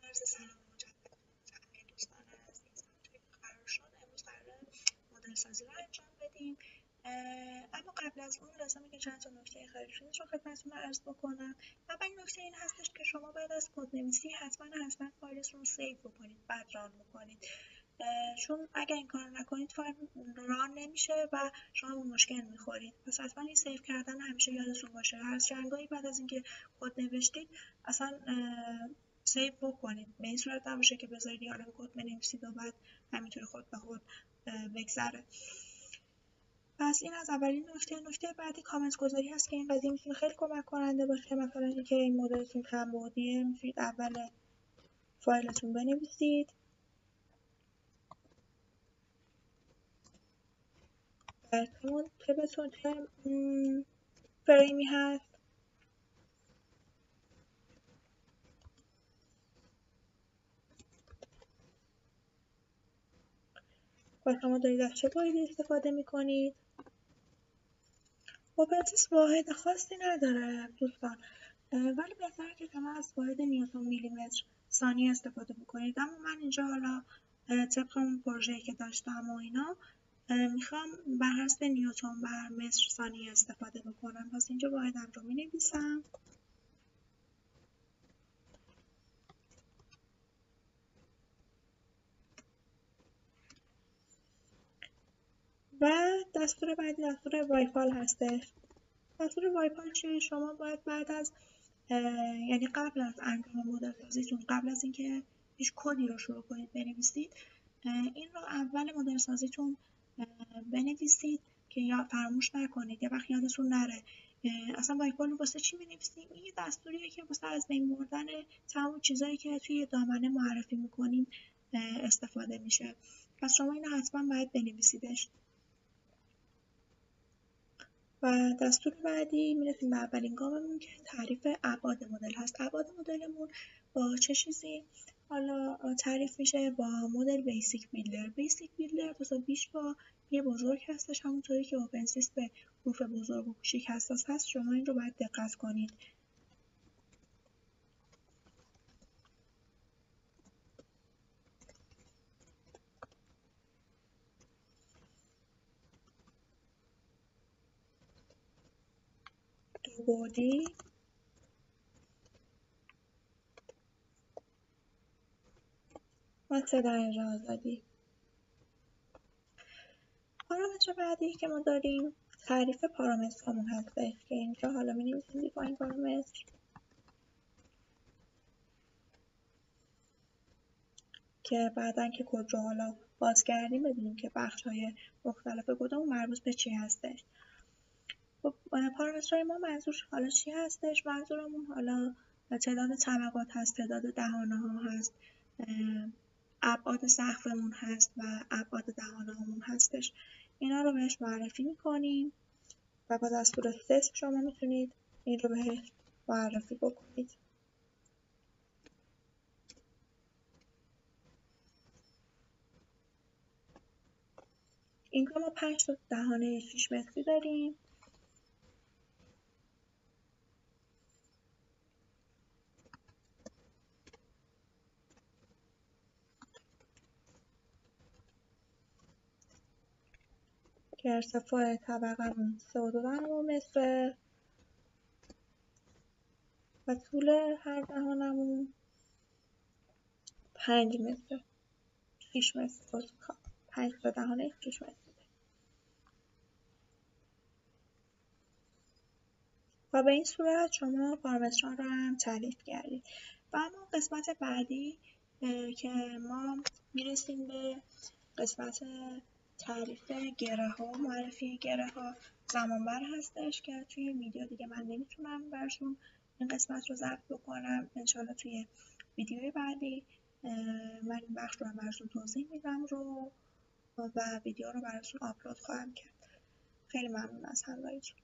عرض سلام مجدد همه دوستان عزیز. همونطوری که قرار شد امروز قراره مدل سازی رو انجام بدیم. اما قبل از اون لازمه که چند تا نکته خارجی رو خدمتتون عرض بکنم. اولین نکته این هستش که شما بعد از کدنویسی حتما فایلتون رو سیو بکنید، بعد ران بکنید. چون اگر این کار نکنید فایل ران نمیشه و شما به مشکل میخورید. پس حتما این سیو کردن همیشه یادتون باشه. هر چندگاهی بعد از اینکه کد نوشتید اصلا سیو بکنید. به این صورت نباشه که بذارید یه عالمه کد بنویسید و بعد همینطوری خود به خود بگذره. پس این از اولین نکته بعدی کامنت گذاری هست که این قضیه میتونه خیلی کمک کننده باشه. مثلا اینکه این مدلتون کم بعدیه، میتونید اول فایلتون بنویسید، همون تبتون فریمی هست و شما دارید از چه واحدی استفاده میکنید. اوپنسیس واحد خاصی نداره دوستان، ولی بهتره که شما از واحد نیوتن میلیمتر ثانیه استفاده بکنید. اما من اینجا حالا طبق اون پروژه‌ای که داشتم و اینا میخوام بر حسب نیوتن بر متر ثانیه استفاده بکنم. پس اینجا واحدم رو مینویسم و دستور بعدی دستور وایپال هستش. دستور وایپال چیه؟ شما باید بعد از یعنی قبل از انجام مدل سازیتون، قبل از اینکه هیچ کدی رو شروع کنید بنویسید، این رو اول مدل سازیتون بنویسید که یا فراموش نکنید، یه وقت یادتون نره. اصلا وایپال رو واسه چی می‌نویسیم؟ این یه دستوریه که واسه از بین بردن تمام چیزایی که توی دامنه معرفی می‌کنیم استفاده میشه. پس شما اینو حتما باید بنویسیدش. و دستور بعدی میرسیم به اولین گاممون که تعریف ابعاد مدل هست. ابعاد مدلمون با چه چیزی حالا تعریف میشه؟ با مدل بیسیک بیلدر. بیسیک بیلدر بیش با یه بزرگ هستش، همونطوری که اوپنسیس به حروف بزرگ و کوچیک حساس هست. شما این رو باید دقت کنید. دو بعدی و 3 درجه آزادی. پارامتر بعدی که ما داریم تعریف پارامترامون هستش که اینجا حالا می‌نویسیم دیفاین پارامتر که بعدن که کد رو حالا باز کردیم ببینیم که بخش‌های مختلف کدمون مربوط به چی هستش. خب پارامترهای ما منظورش حالا چی هستش؟ منظورمون حالا تعداد طبقات هست، تعداد دهانه‌ها هست، ابعاد سقفمون هست و ابعاد دهانه‌هامون هستش. اینا رو بهش معرفی می‌کنیم و با دستور ست شما میتونید این رو بهش معرفی بکنید. اینجا ما 5 تا دهانه 6 متری داریم که ارتفاع طبقمون 3.2 متره و طول هر دهانمون 5 متره. 6 متر 5 تا دهانه 6 متر. و به این صورت شما پارامترها رو هم تعریف کردید. و اما قسمت بعدی که ما میرسیم به قسمت تعریف گره ها و معرفی گره ها. زمانبر هستش که توی ویدیو دیگه من نمیتونم براتون این قسمت رو ضبط بکنم. انشالله توی ویدیوی بعدی من این بخش رو هم براتون توضیح میدم و ویدیو رو براتون آپلود خواهم کرد. خیلی ممنون از همراهیتون.